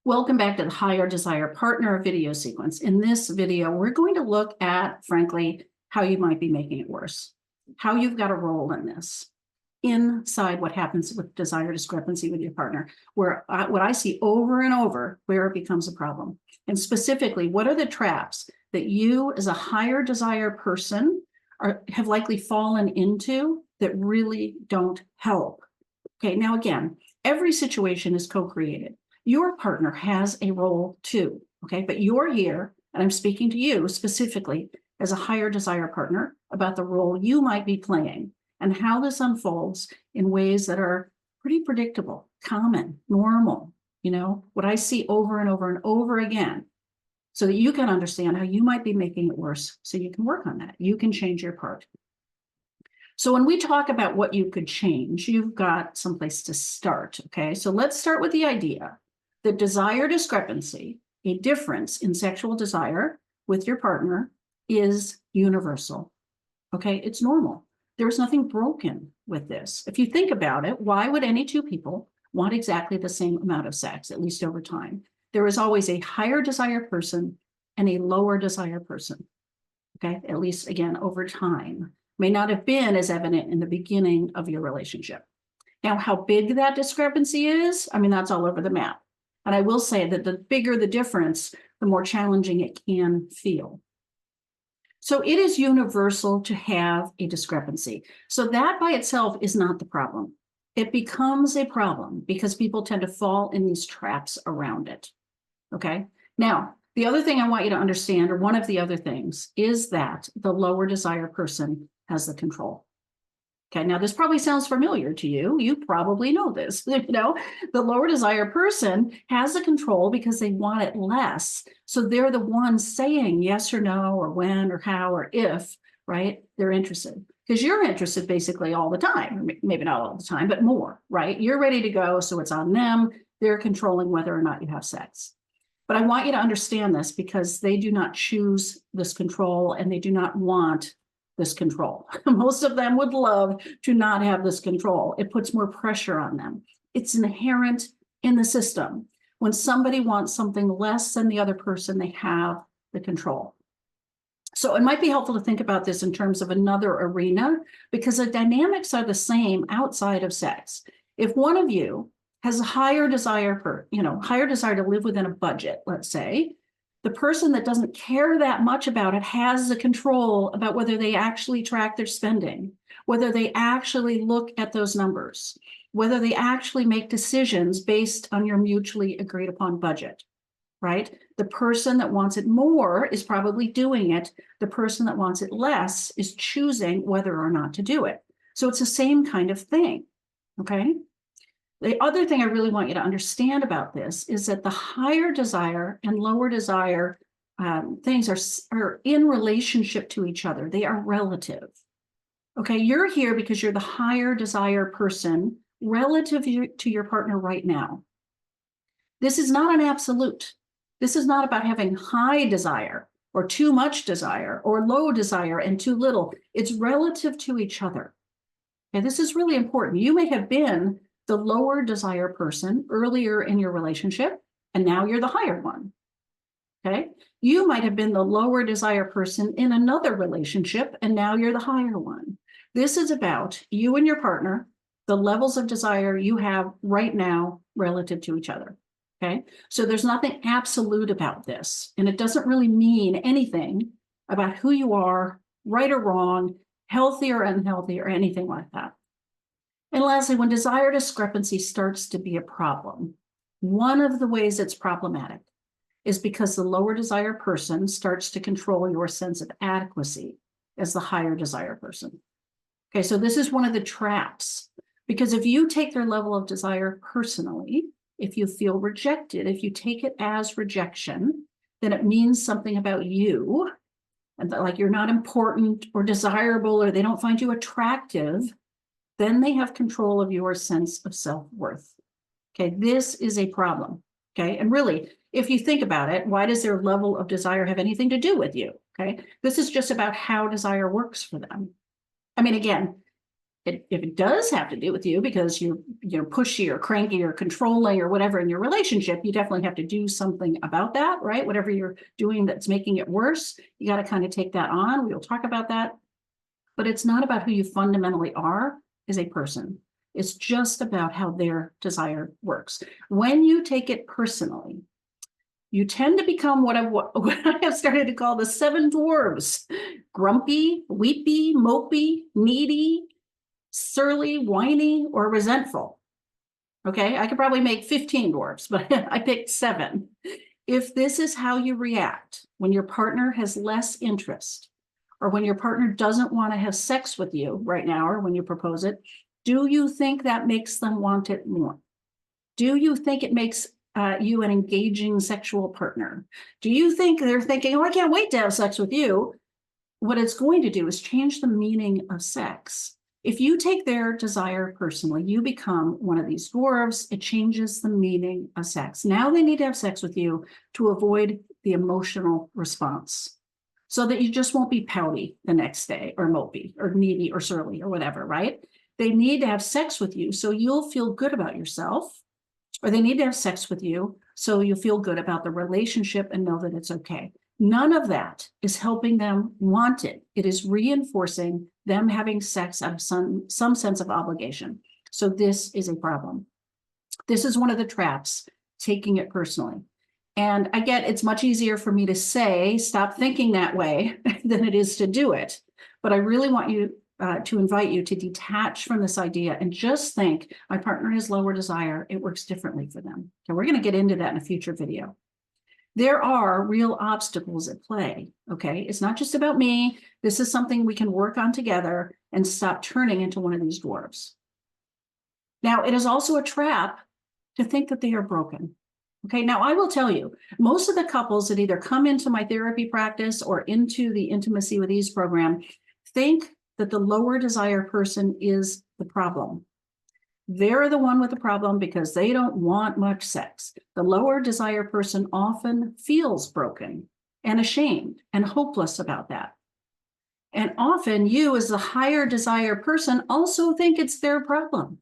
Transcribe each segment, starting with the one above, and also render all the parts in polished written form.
Welcome back to the Higher Desire Partner video sequence. In this video, we're going to look at, frankly, how you might be making it worse, how you've got a role in this, inside what happens with desire discrepancy with your partner, what I see over and over, where it becomes a problem. And specifically, what are the traps that you as a higher desire person have likely fallen into that really don't help? Okay, now again, every situation is co-created. Your partner has a role too, okay? But you're here, and I'm speaking to you specifically as a higher desire partner about the role you might be playing and how this unfolds in ways that are pretty predictable, common, normal, what I see over and over and over again, so that you can understand how you might be making it worse, so you can work on that. You can change your part. So when we talk about what you could change, you've got someplace to start, okay? So let's start with the idea that desire discrepancy, a difference in sexual desire with your partner, is universal, okay? It's normal. There's nothing broken with this. If you think about it, why would any two people want exactly the same amount of sex, at least over time? There is always a higher desire person and a lower desire person, okay? At least, again, over time. May not have been as evident in the beginning of your relationship. Now, how big that discrepancy is, that's all over the map. And I will say that the bigger the difference, the more challenging it can feel. So it is universal to have a discrepancy. So that by itself is not the problem. It becomes a problem because people tend to fall in these traps around it, okay? Now, the other thing I want you to understand, or one of the other things, is that the lower desire person has the control. Okay, now this probably sounds familiar to you. You probably know this. The lower desire person has the control because they want it less. So they're the ones saying yes or no, or when, or how, or if, right? They're interested. Because you're interested basically all the time. Maybe not all the time, but more, right? You're ready to go, so it's on them. They're controlling whether or not you have sex. But I want you to understand this because they do not choose this control and they do not want this control. Most of them would love to not have this control. It puts more pressure on them. It's inherent in the system. When somebody wants something less than the other person, they have the control. So it might be helpful to think about this in terms of another arena, because the dynamics are the same outside of sex. If one of you has a higher desire to live within a budget, let's say, the person that doesn't care that much about it has the control about whether they actually track their spending, whether they actually look at those numbers, whether they actually make decisions based on your mutually agreed upon budget, right? The person that wants it more is probably doing it. The person that wants it less is choosing whether or not to do it. So it's the same kind of thing, okay? The other thing I really want you to understand about this is that the higher desire and lower desire things are in relationship to each other. They are relative. Okay, you're here because you're the higher desire person relative to your partner right now. This is not an absolute. This is not about having high desire or too much desire or low desire and too little. It's relative to each other. And this is really important. You may have been the lower desire person earlier in your relationship, and now you're the higher one, okay? You might have been the lower desire person in another relationship, and now you're the higher one. This is about you and your partner, the levels of desire you have right now relative to each other, okay? So there's nothing absolute about this, and it doesn't really mean anything about who you are, right or wrong, healthy or unhealthy, or anything like that. And lastly, when desire discrepancy starts to be a problem, one of the ways it's problematic is because the lower desire person starts to control your sense of adequacy as the higher desire person. Okay, so this is one of the traps, because if you take their level of desire personally, if you feel rejected, if you take it as rejection, then it means something about you, and that, like, you're not important or desirable, or they don't find you attractive. Then they have control of your sense of self-worth. Okay, this is a problem. Okay, and really, if you think about it, why does their level of desire have anything to do with you? Okay, this is just about how desire works for them. Again, If it does have to do with you because you're pushy or cranky or controlling or whatever in your relationship, you definitely have to do something about that, right? Whatever you're doing that's making it worse, you got to kind of take that on. We'll talk about that. But it's not about who you fundamentally are as a person. It's just about how their desire works. When you take it personally, you tend to become what I have started to call the 7 dwarves: grumpy, weepy, mopey, needy, surly, whiny, or resentful. Okay, I could probably make 15 dwarves, but I picked 7. If this is how you react when your partner has less interest, or when your partner doesn't want to have sex with you right now, or when you propose it, do you think that makes them want it more? Do you think it makes you an engaging sexual partner? Do you think they're thinking, oh, I can't wait to have sex with you? What it's going to do is change the meaning of sex. If you take their desire personally, you become one of these dwarves. It changes the meaning of sex. Now they need to have sex with you to avoid the emotional response, so that you just won't be pouty the next day, or mopey or needy or surly or whatever, right? They need to have sex with you so you'll feel good about yourself, or they need to have sex with you so you feel good about the relationship and know that it's okay. None of that is helping them want it. It is reinforcing them having sex out of some sense of obligation. So this is a problem. This is one of the traps, taking it personally. And I get it's much easier for me to say, stop thinking that way, than it is to do it. But I really want you to invite you to detach from this idea and just think, my partner has lower desire. It works differently for them. Okay, we're going to get into that in a future video. There are real obstacles at play. Okay, it's not just about me. This is something we can work on together and stop turning into one of these dwarves. Now, it is also a trap to think that they are broken. Okay, now I will tell you, most of the couples that either come into my therapy practice or into the Intimacy with Ease program think that the lower desire person is the problem. They're the one with the problem because they don't want much sex. The lower desire person often feels broken and ashamed and hopeless about that. And often you, as the higher desire person, also think it's their problem,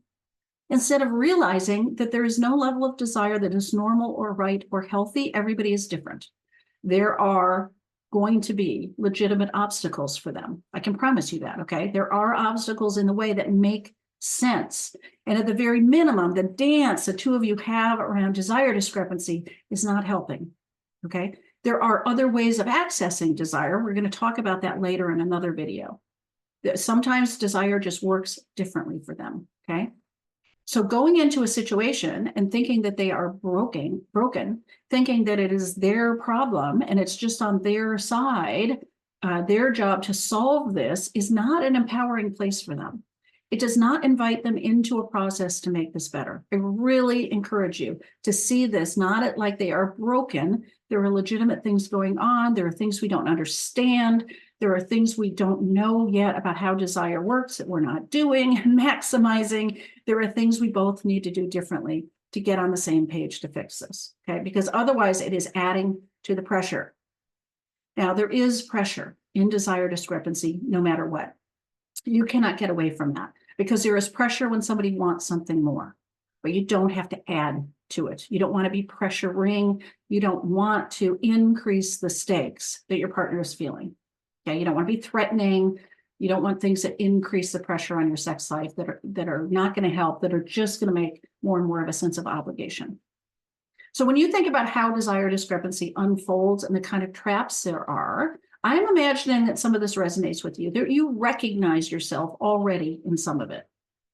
instead of realizing that there is no level of desire that is normal or right or healthy. Everybody is different. There are going to be legitimate obstacles for them. I can promise you that, okay? There are obstacles in the way that make sense. And at the very minimum, the dance the two of you have around desire discrepancy is not helping, okay? There are other ways of accessing desire. We're going to talk about that later in another video. Sometimes desire just works differently for them, okay? So going into a situation and thinking that they are broken, thinking that it is their problem and it's just on their side, their job to solve this, is not an empowering place for them. It does not invite them into a process to make this better. I really encourage you to see this not like they are broken. There are legitimate things going on. There are things we don't understand. There are things we don't know yet about how desire works that we're not doing and maximizing. There are things we both need to do differently to get on the same page to fix this, okay? Because otherwise it is adding to the pressure. Now, there is pressure in desire discrepancy no matter what. You cannot get away from that, because there is pressure when somebody wants something more, but you don't have to add to it. You don't want to be pressuring. You don't want to increase the stakes that your partner is feeling. Okay, you don't want to be threatening. You don't want things that increase the pressure on your sex life that are not going to help, that are just going to make more and more of a sense of obligation. So when you think about how desire discrepancy unfolds and the kind of traps there are, I'm imagining that some of this resonates with you. You recognize yourself already in some of it.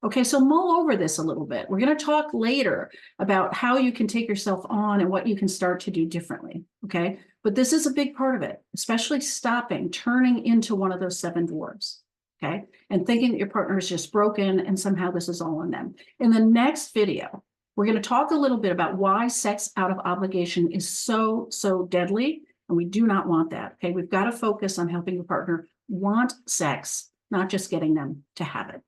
Okay, so mull over this a little bit. We're going to talk later about how you can take yourself on and what you can start to do differently. Okay, but this is a big part of it, especially stopping turning into one of those 7 dwarves. Okay, and thinking that your partner is just broken and somehow this is all on them. In the next video, we're going to talk a little bit about why sex out of obligation is so deadly. And we do not want that. Okay, we've got to focus on helping your partner want sex, not just getting them to have it.